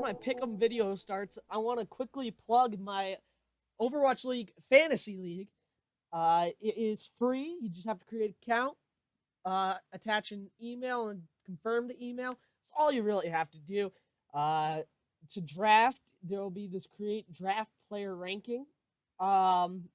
my pick'em video starts, I want to quickly plug my Overwatch League Fantasy League. It is free. You just have to create an account, attach an email, and confirm the email. That's all you really have to do. To draft, there will be this create draft player ranking um,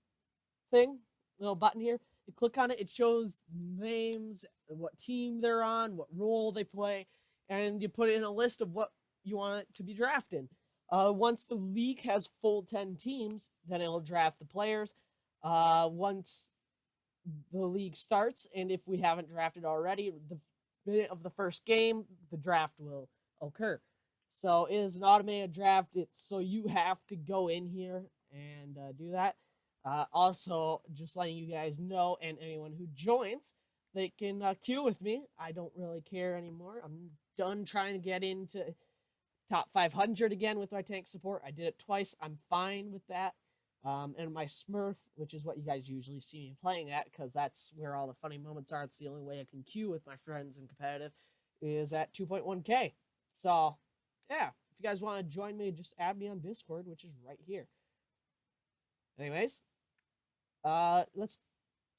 thing, little button here. You click on it, it shows names, what team they're on, what role they play, and you put in a list of what you want it to be drafted. Once the league has full 10 teams, then it'll draft the players. Once the league starts, and if we haven't drafted already, the minute of the first game, the draft will occur. So it is an automated draft. It's so you have to go in here and do that. Also, just letting you guys know, and anyone who joins, they can queue with me. I don't really care anymore. I'm done trying to get into top 500 again with my tank support. I did it twice. I'm fine with that. And my Smurf, which is what you guys usually see me playing at, because that's where all the funny moments are. It's the only way I can queue with my friends in competitive, is at 2.1k. So, yeah, if you guys want to join me, just add me on Discord, which is right here. Anyways, let's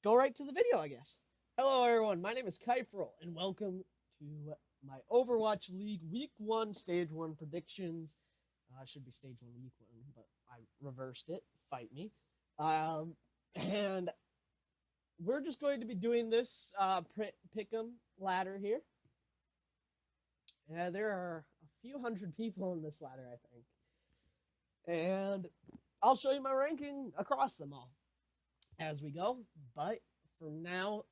go right to the video, I guess. Hello, everyone. My name is Kyfrel, and welcome to my Overwatch League Week 1, Stage 1 predictions. Should be Stage 1, Week 1, but I reversed it. Fight me. And we're just going to be doing this pick'em ladder here. There are a few hundred people in this ladder, I think. And I'll show you my ranking across them all as we go. But for now,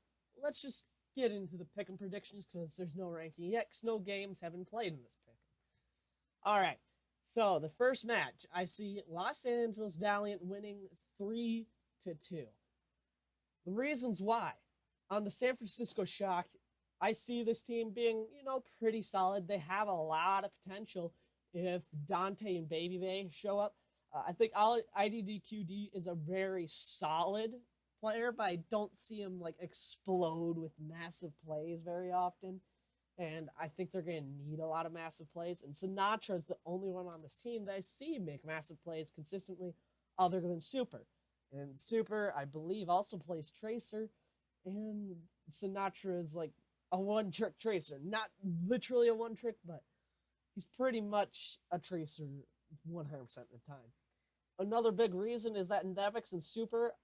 let's just get into the pick'em predictions because there's no ranking yet because no games have been played in this pick'em. All right. So the first match, I see Los Angeles Valiant winning 3-2. The reasons why. On the San Francisco Shock, I see this team being, pretty solid. They have a lot of potential if Dante and Baby Bay show up. I think IDDQD is a very solid player, but I don't see him explode with massive plays very often. And I think they're going to need a lot of massive plays. And Sinatra is the only one on this team that I see make massive plays consistently other than Super. And Super, I believe, also plays Tracer. And Sinatra is like a one-trick Tracer. Not literally a one-trick, but he's pretty much a Tracer 100% of the time. Another big reason is that Nevix and Super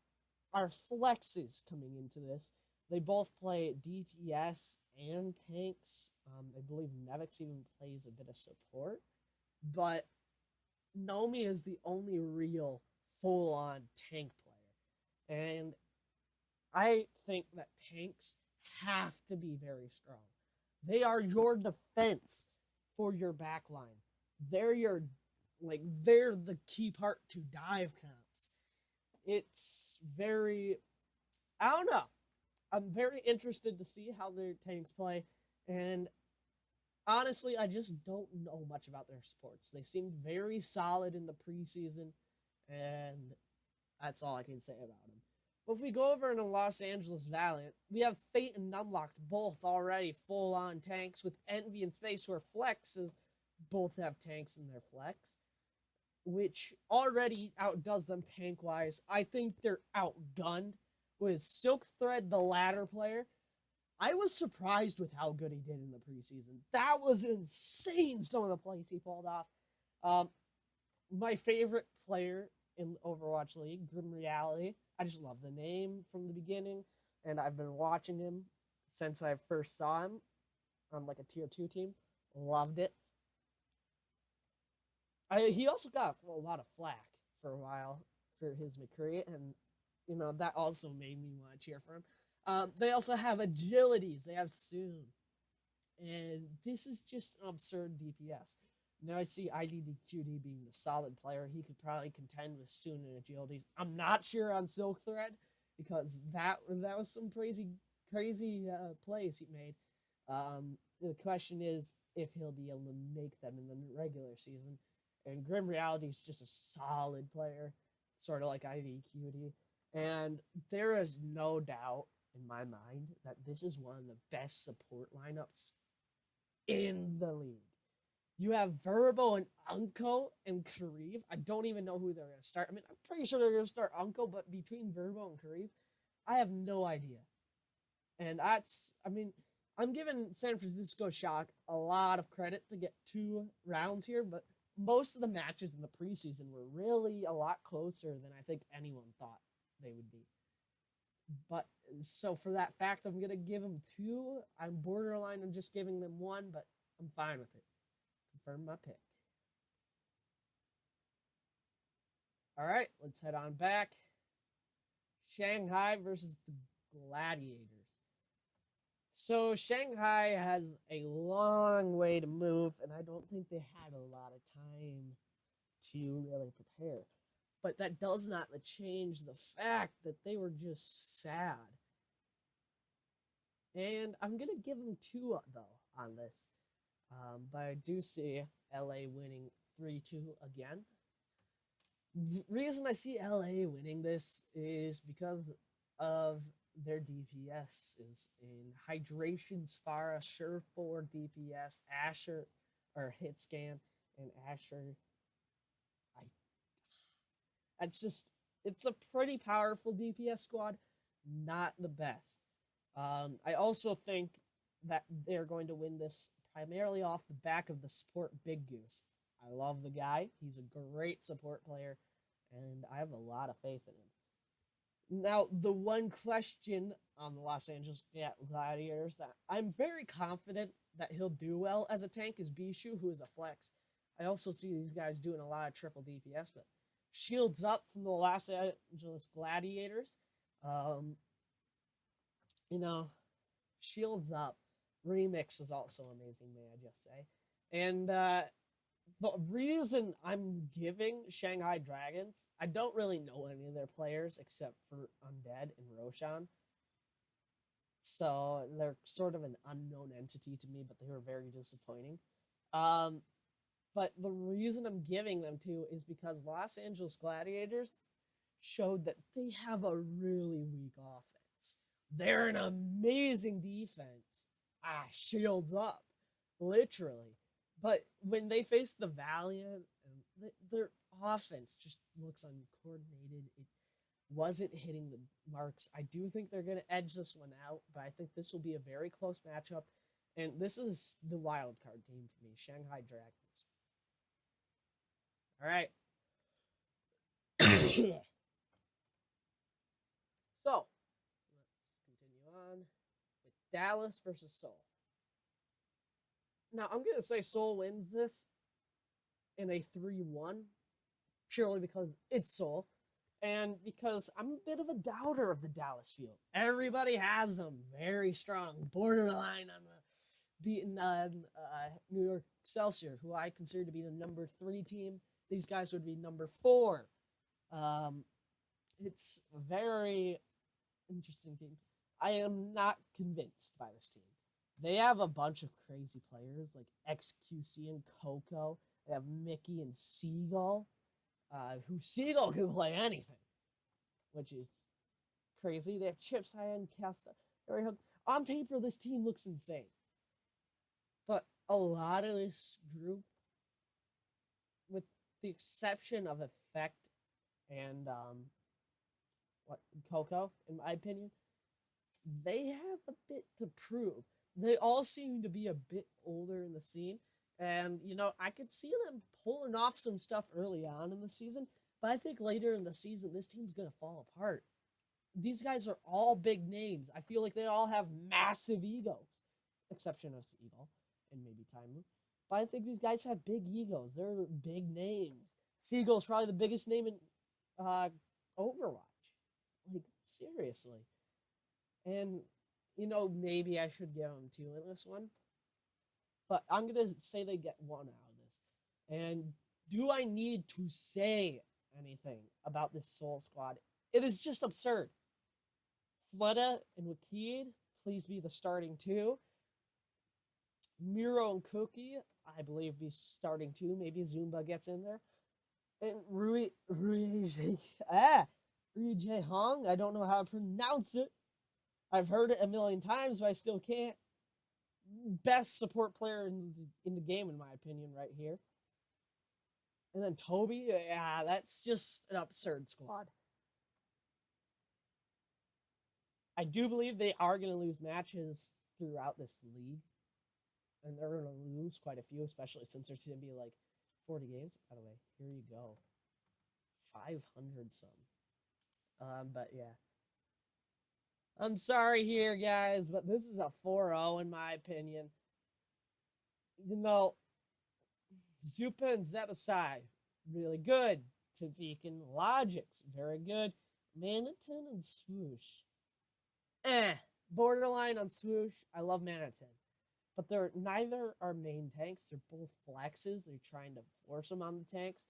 are flexes coming into this. They both play DPS and tanks. I believe Nevix even plays a bit of support. But Nomi is the only real full-on tank player. And I think that tanks have to be very strong. They are your defense for your backline. They're the key part to dive comps. It's very, I don't know. I'm very interested to see how their tanks play, and honestly, I just don't know much about their supports. They seemed very solid in the preseason, and that's all I can say about them. But if we go over in a Los Angeles Valiant, we have Fate and Numlocked both already full-on tanks, with Envy and Space, who are flexes, both have tanks in their flex, which already outdoes them tank-wise. I think they're outgunned. With Silk Thread, the ladder player, I was surprised with how good he did in the preseason. That was insane, some of the plays he pulled off. My favorite player in Overwatch League, Grim Reality. I just love the name from the beginning, and I've been watching him since I first saw him on a tier 2 team. Loved it. He also got a lot of flack for a while for his McCree, and that also made me want to cheer for him. They also have agilities. They have Soon. And this is just an absurd DPS. Now I see IDDQD being the solid player. He could probably contend with Soon and agilities. I'm not sure on Silk Thread because that was some crazy plays he made. The question is if he'll be able to make them in the regular season. And Grim Reality is just a solid player, sort of like IDDQD. And there is no doubt in my mind that this is one of the best support lineups in the league. You have Verbo and Unko and Kareev. I don't even know who they're going to start. I mean, I'm pretty sure they're going to start Unko, but between Verbo and Kareev, I have no idea. And that's, I mean, I'm giving San Francisco Shock a lot of credit to get 2 rounds here, but most of the matches in the preseason were really a lot closer than I think anyone thought they would be. But so for that fact, I'm going to give them 2. I'm borderline on just giving them 1, but I'm fine with it. Confirm my pick. All right, let's head on back. Shanghai versus the Gladiators. So Shanghai has a long way to move, and I don't think they had a lot of time to really prepare. But that does not change the fact that they were just sad. And I'm going to give them 2, though, on this. But I do see LA winning 3-2 again. The reason I see LA winning this is because of their DPS is in Hydration's Farah, Sure 4 DPS, Asher, or Hit Scan, and Asher. It's a pretty powerful DPS squad, not the best. I also think that they're going to win this primarily off the back of the support Big Goose. I love the guy. He's a great support player, and I have a lot of faith in him. Now, the one question on the Los Angeles Gladiators that I'm very confident that he'll do well as a tank is Bishu, who is a flex. I also see these guys doing a lot of triple DPS, but Shields Up from the Los Angeles Gladiators. Shields Up remix is also amazing, may I just say. And the reason I'm giving Shanghai Dragons, I don't really know any of their players except for Undead and Roshan. So they're sort of an unknown entity to me, but they were very disappointing. But the reason I'm giving them to is because Los Angeles Gladiators showed that they have a really weak offense. They're an amazing defense. Shields Up, literally. But when they face the Valiant, their offense just looks uncoordinated. It wasn't hitting the marks. I do think they're going to edge this one out, but I think this will be a very close matchup. And this is the wild card team for me, Shanghai Dragons. All right. So, let's continue on with Dallas versus Seoul. Now, I'm going to say Seoul wins this in a 3-1, purely because it's Seoul, and because I'm a bit of a doubter of the Dallas field. Everybody has them very strong, borderline on beating New York Excelsior, who I consider to be the number 3 team. These guys would be number 4. It's a very interesting team. I am not convinced by this team. They have a bunch of crazy players like XQC and Coco. They have Mickey and Seagull, who Seagull can play anything, which is crazy. They have Chips, High and Casta. On paper, this team looks insane. But a lot of this group, with the exception of Effect and Coco, in my opinion, they have a bit to prove. They all seem to be a bit older in the scene. And, I could see them pulling off some stuff early on in the season. But I think later in the season, this team's going to fall apart. These guys are all big names. I feel like they all have massive egos. Exception of Seagull and maybe Taimu. But I think these guys have big egos. They're big names. Seagull's probably the biggest name in Overwatch. Like, seriously. And, maybe I should give them 2 in this one. But I'm going to say they get 1 out of this. And do I need to say anything about this Seoul squad? It is just absurd. Fleta and Wakid, please be the starting 2. Miro and Cookie, I believe, be starting 2. Maybe Zumba gets in there. And Rui Jae Hong, I don't know how to pronounce it. I've heard it a million times, but I still can't. best support player in the game, in my opinion, right here. And then Toby, yeah, that's just an absurd squad. I do believe they are going to lose matches throughout this league. And they're going to lose quite a few, especially since there's going to be like 40 games. By the way, here you go. 500 some. But yeah. I'm sorry here, guys, but this is a 4-0 in my opinion. You know, Zupa and Zebasai, really good. Tavikin Logic's very good. Maniton and Swoosh. Borderline on Swoosh. I love Maniton. But they're neither are main tanks. They're both flexes. They're trying to force them on the tanks.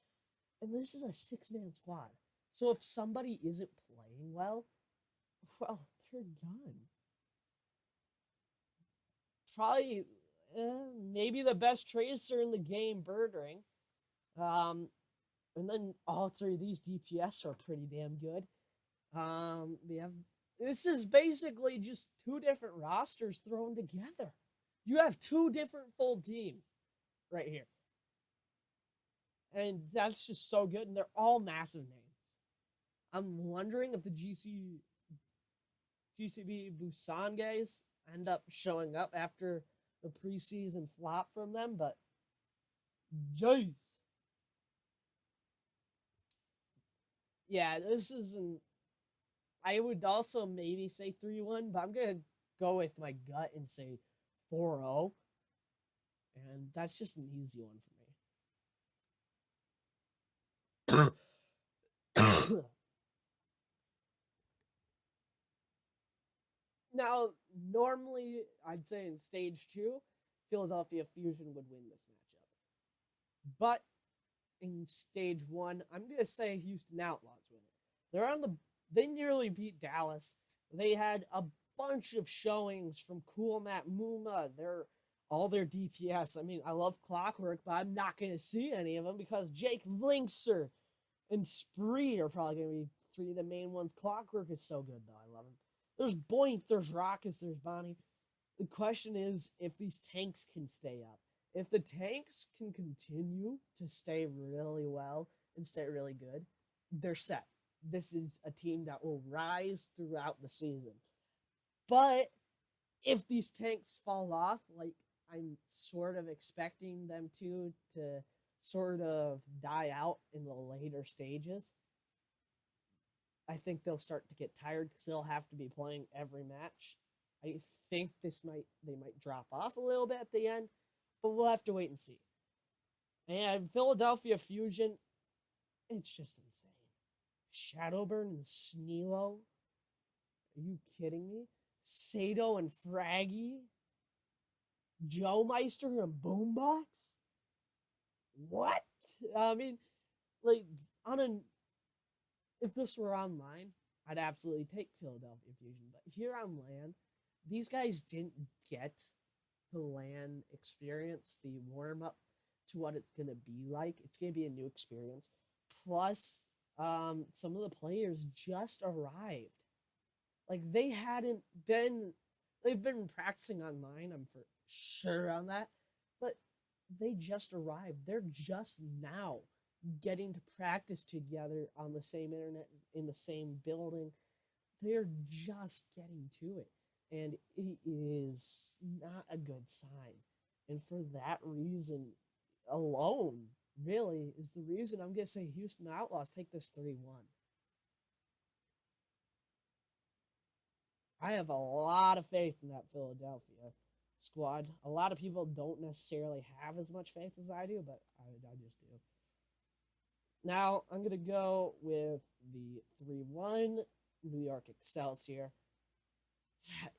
And this is a 6-man squad. So if somebody isn't playing well, they're done. Probably, maybe the best tracer in the game, Birdring. And then all three of these DPS are pretty damn good. This is basically just two different rosters thrown together. You have two different full teams right here. And that's just so good. And they're all massive names. I'm wondering if the GCB Busan guys end up showing up after the preseason flop from them. But, jeez. Yeah, this isn't... I would also maybe say 3-1, but I'm going to go with my gut and say 4-0. And that's just an easy one for me. Now, normally, I'd say in stage 2, Philadelphia Fusion would win this matchup. But in stage 1, I'm going to say Houston Outlaws win it. They nearly beat Dallas. They had a bunch of showings from Cool Matt Muma. All their DPS. I mean, I love Clockwork, but I'm not going to see any of them because Jake Linkser and Spree are probably going to be three of the main ones. Clockwork is so good, though. I love him. There's Boink, there's Raucus, there's Bonnie. The question is if these tanks can stay up. If the tanks can continue to stay really well and stay really good, they're set. This is a team that will rise throughout the season. But if these tanks fall off, like I'm sort of expecting them to sort of die out in the later stages, I think they'll start to get tired because they'll have to be playing every match. I think they might drop off a little bit at the end, but we'll have to wait and see. And Philadelphia Fusion, it's just insane. Shadowburn and Sneelo? Are you kidding me? Sato and Fraggy? Joe Meister and Boombox? What? I mean, like, if this were online, I'd absolutely take Philadelphia Fusion. But here on LAN, these guys didn't get the LAN experience, the warm-up to what it's going to be like. It's going to be a new experience. Plus, some of the players just arrived. Like, they've been practicing online, I'm for sure on that, but they just arrived. They're just now getting to practice together on the same internet, in the same building. They're just getting to it, and it is not a good sign. And for that reason alone, really, is the reason I'm going to say Houston Outlaws take this 3-1. I have a lot of faith in that Philadelphia squad. A lot of people don't necessarily have as much faith as I do, but I just do. Now, I'm going to go with the 3-1 New York Excelsior.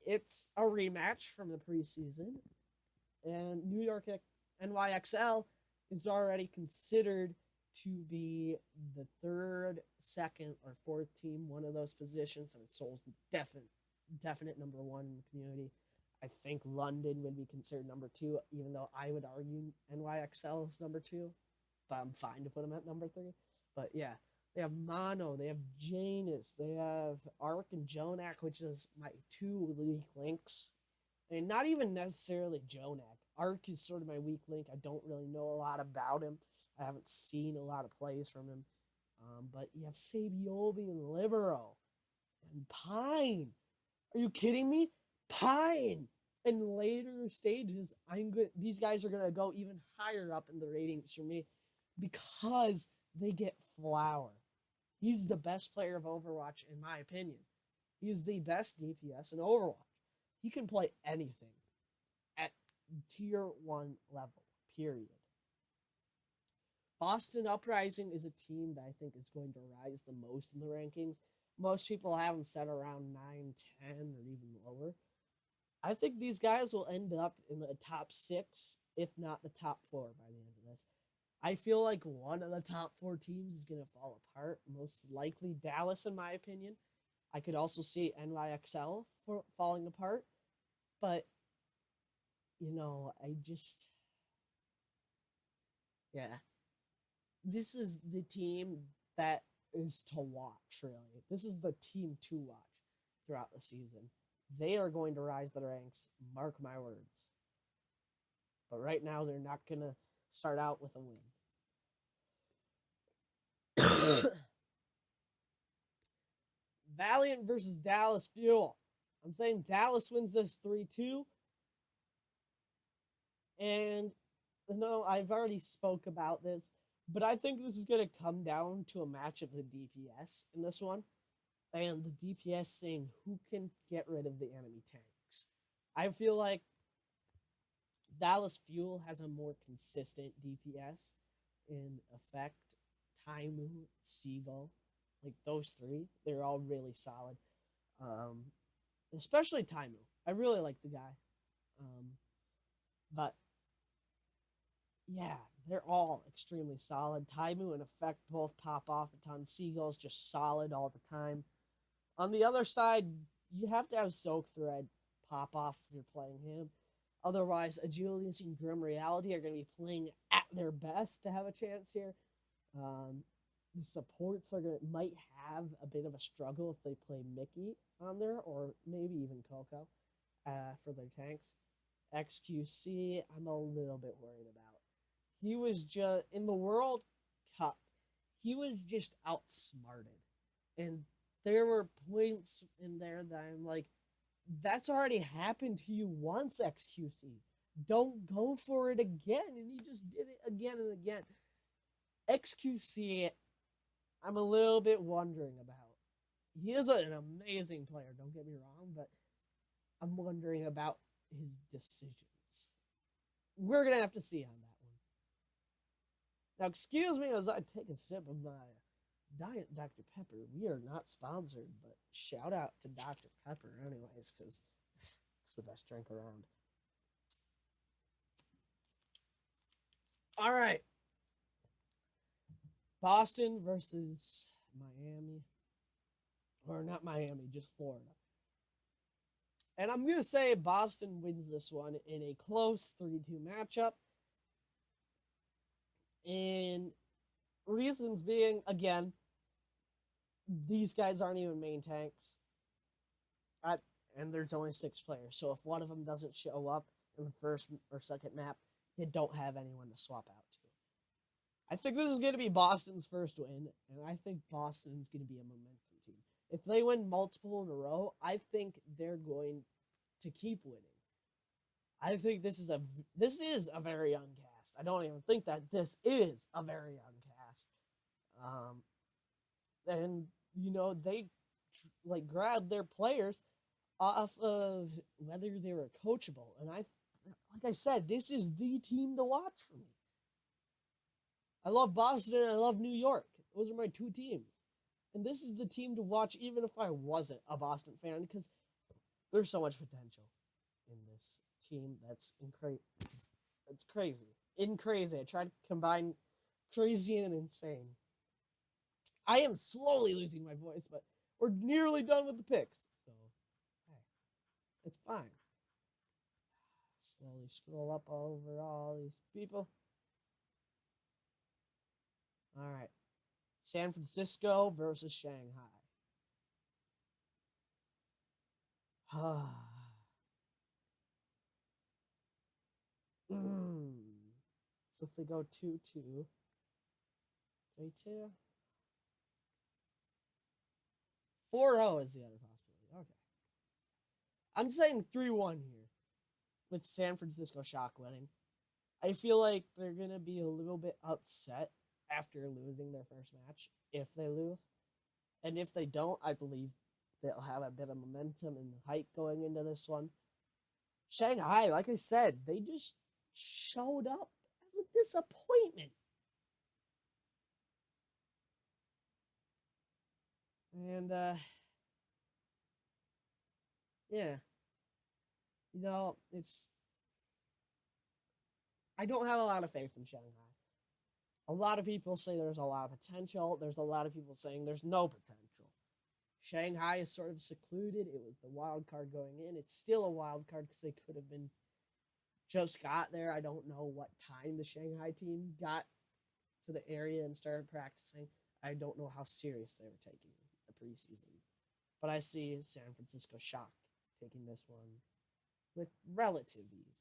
It's a rematch from the preseason, and New York NYXL is already considered to be the third, second, or fourth team, one of those positions. I mean, Seoul's definite number one in the community. I think London would be considered number 2, even though I would argue NYXL is number 2. But I'm fine to put them at number 3. But yeah, they have Mono, they have Janus, they have Ark and Jonak, which is my 2 weak links. And not even necessarily Jonak. Ark is sort of my weak link. I don't really know a lot about him. I haven't seen a lot of plays from him. But you have Sabiobi and Libero and Pine. Are you kidding me? Pine. In later stages, these guys are gonna go even higher up in the ratings for me because they get Flower. He's the best player of Overwatch in my opinion. He's the best DPS in Overwatch. He can play anything at tier 1 level, period. Boston Uprising is a team that I think is going to rise the most in the rankings. Most people have them set around 9, 10, or even lower. I think these guys will end up in the top 6, if not the top 4 by the end of this. I feel like one of the top 4 teams is going to fall apart. Most likely Dallas, in my opinion. I could also see NYXL falling apart. But, yeah. This is the team that is to watch, really. This is the team to watch throughout the season. They are going to rise the ranks, mark my words. But right now, they're not going to start out with a win. Valiant versus Dallas Fuel. I'm saying Dallas wins this 3-2. And, I've already spoke about this, but I think this is going to come down to a match of the DPS in this one. And the DPS saying who can get rid of the enemy tanks. I feel like Dallas Fuel has a more consistent DPS in Effect, Taimu, Seagull. Like those 3, they're all really solid. Especially Taimu. I really like the guy. But yeah, they're all extremely solid. Taimu and Effect both pop off a ton. Seagull's just solid all the time. On the other side, you have to have Soak Thread pop off if you're playing him. Otherwise, Agilius and Grim Reality are going to be playing at their best to have a chance here. The supports might have a bit of a struggle if they play Mickey on there, or maybe even Coco for their tanks. XQC, I'm a little bit worried about. He was just, in the World Cup, he was just outsmarted. And there were points in there that I'm like, that's already happened to you once, XQC. Don't go for it again. And he just did it again and again. XQC, I'm a little bit wondering about. He is an amazing player, don't get me wrong, but I'm wondering about his decisions. We're going to have to see on that one. Now, excuse me as I take a sip of my Diet Dr. Pepper. We are not sponsored, but shout out to Dr. Pepper anyways, because it's the best drink around. All right. Boston versus Miami. Or not Miami, just Florida. And I'm going to say Boston wins this one in a close 3-2 matchup. And reasons being, again, these guys aren't even main tanks. And there's only 6 players. So if one of them doesn't show up in the first or second map, you don't have anyone to swap out to. I think this is going to be Boston's first win, and I think Boston's going to be a momentum team. If they win multiple in a row, I think they're going to keep winning. I think this is a very young cast. I don't even think that this is a very young cast. And they grabbed their players off of whether they were coachable. And like I said, this is the team to watch for me. I love Boston and I love New York. Those are my 2 teams. And this is the team to watch even if I wasn't a Boston fan, because there's so much potential in this team that's crazy. I tried to combine crazy and insane. I am slowly losing my voice, but we're nearly done with the picks. So, hey, it's fine. Slowly scroll up over all these people. All right. San Francisco versus Shanghai. So if they go 2-2, 3-2, 4-0 is the other possibility. Okay. I'm saying 3-1 here with San Francisco Shock winning. I feel like they're going to be a little bit upset after losing their first match if they lose. And if they don't, I believe they'll have a bit of momentum and hype going into this one. Shanghai, like I said, they just showed up as a disappointment. And, yeah. You know, I don't have a lot of faith in Shanghai. A lot of people say there's a lot of potential. There's a lot of people saying there's no potential. Shanghai is sort of secluded. It was the wild card going in. It's still a wild card because they could have been just got there. I don't know what time the Shanghai team got to the area and started practicing. I don't know how serious they were taking the preseason. But I see San Francisco Shock taking this one with relative ease.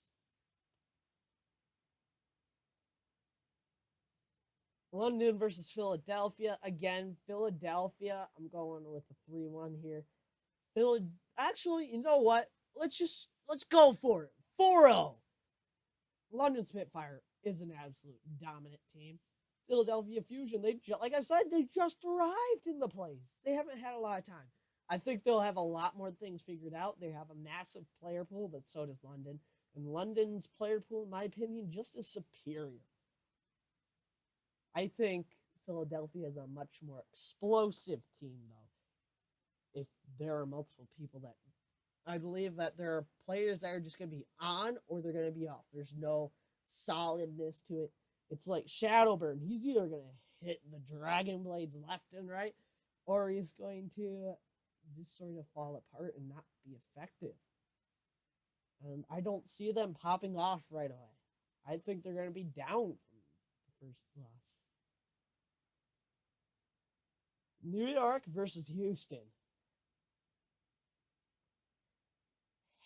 London versus Philadelphia. Again, Philadelphia. I'm going with a 3-1 here. Actually, you know what? Let's go for it. 4-0. London Spitfire is an absolute dominant team. Philadelphia Fusion, like I said, they just arrived in the place. They haven't had a lot of time. I think they'll have a lot more things figured out. They have a massive player pool, but so does London. And London's player pool, in my opinion, just is superior. I think Philadelphia is a much more explosive team, though. If there are multiple people that I believe that there are players that are just going to be on or they're going to be off. There's no solidness to it. It's like Shadowburn. He's either going to hit the Dragon Blades left and right or he's going to just sort of fall apart and not be effective. And I don't see them popping off right away. I think they're going to be down from the first loss. New York versus Houston.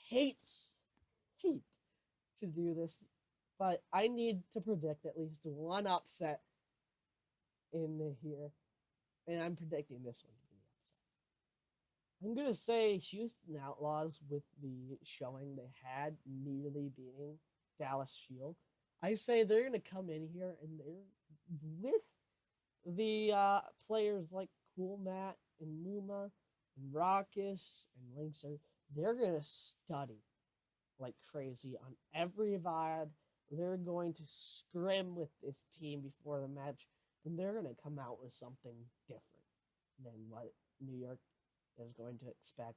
Hate to do this, but I need to predict at least one upset in here, and I'm predicting this one to be the upset. I'm going to say Houston Outlaws with the showing they had nearly beating Dallas Fuel. I say they're going to come in here and they're with the players like Cool Matt and Luma and Raucus and Linkser. They're going to study like crazy on every VOD. They're going to scrim with this team before the match, and they're going to come out with something different than what New York is going to expect.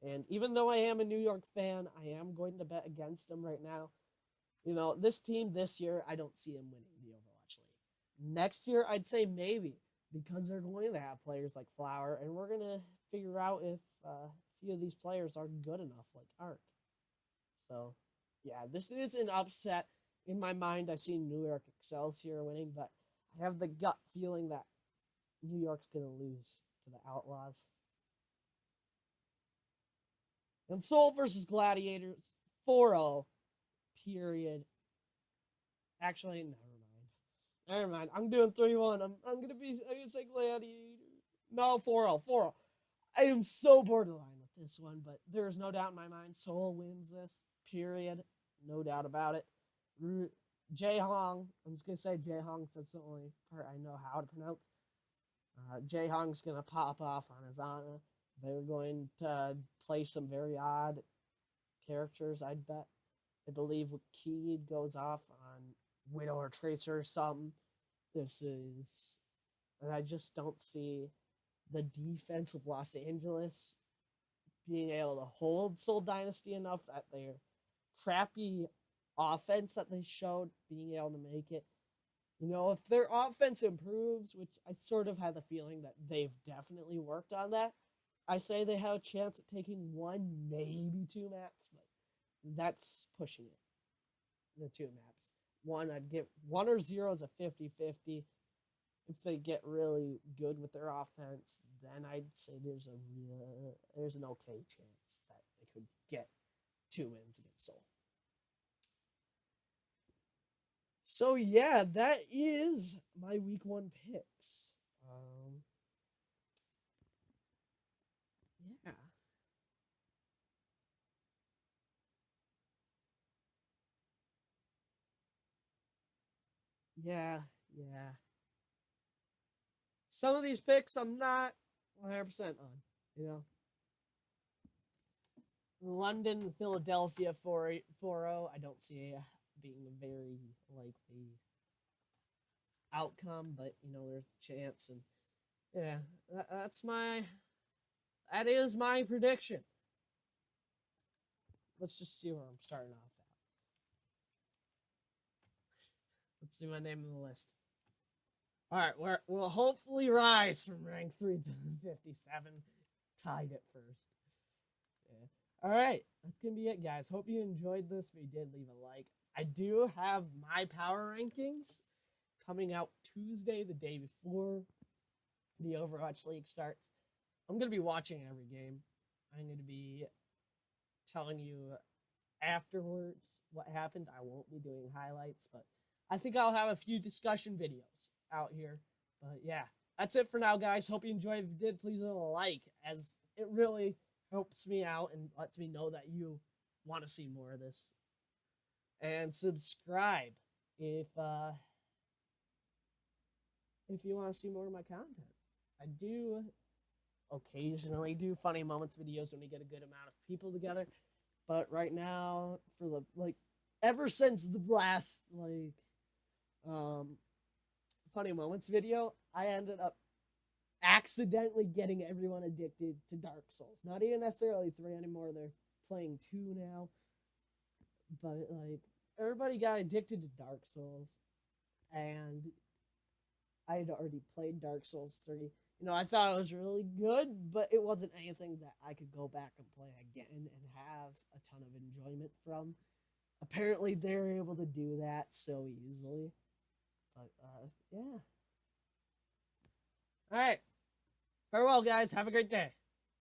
And even though I am a New York fan, I am going to bet against them right now. You know, this team this year, I don't see them winning the Overwatch League. Next year, I'd say maybe, because they're going to have players like Flower, and we're going to figure out if a few of these players are good enough, like Arc. So, yeah, this is an upset. In my mind, I see New York Excelsior winning, but I have the gut feeling that New York's going to lose to the Outlaws. And Seoul versus Gladiators, 4-0, period. Actually, never mind. I'm doing 3-1. I'm going to say Gladiators. No, 4-0, 4-0. I am so borderline with this one, but there's no doubt in my mind Seoul wins this, period. No doubt about it. Jae-Hong, I'm just going to say Jae-Hong because that's the only part I know how to pronounce. Jae-Hong's going to pop off on Azana. They're going to play some very odd characters, I'd bet. I believe Keed goes off on Widow or Tracer or something. And I just don't see the defense of Los Angeles being able to hold Seoul Dynasty enough that their crappy offense that they showed being able to make it. You know, if their offense improves, which I sort of have the feeling that they've definitely worked on that, I say they have a chance at taking 1, maybe 2 maps, but that's pushing it. The 2 maps. I'd give 1 or 0 is a 50-50. If they get really good with their offense, then I'd say there's an okay chance that they could get 2 wins against Seoul. So yeah, that is my week 1 picks. Yeah. Yeah, yeah. Some of these picks I'm not 100% on, you know. London, Philadelphia 4-0. I don't see it being a very likely outcome, but you know, there's a chance, and yeah, that is my prediction. Let's just see where I'm starting off at. Let's see my name on the list. All right, we'll hopefully rise from rank 3 to 57, tied at first. Yeah. All right, that's gonna be it, guys. Hope you enjoyed this. If you did, leave a like. I do have my power rankings coming out Tuesday, the day before the Overwatch League starts. I'm gonna be watching every game. I'm gonna be telling you afterwards what happened. I won't be doing highlights, but I think I'll have a few discussion videos out here. But yeah, that's it for now, guys. Hope you enjoyed. If you did, please leave a like, as it really helps me out and lets me know that you want to see more of this. And subscribe if you want to see more of my content. I do occasionally do funny moments videos when we get a good amount of people together. But right now, for the ever since the last funny moments video, I ended up accidentally getting everyone addicted to Dark Souls. Not even necessarily 3 anymore. They're playing 2 now. But everybody got addicted to Dark Souls, and I had already played Dark Souls 3. You know, I thought it was really good, but it wasn't anything that I could go back and play again and have a ton of enjoyment from. Apparently, they're able to do that so easily. But, yeah. All right. Farewell, guys. Have a great day.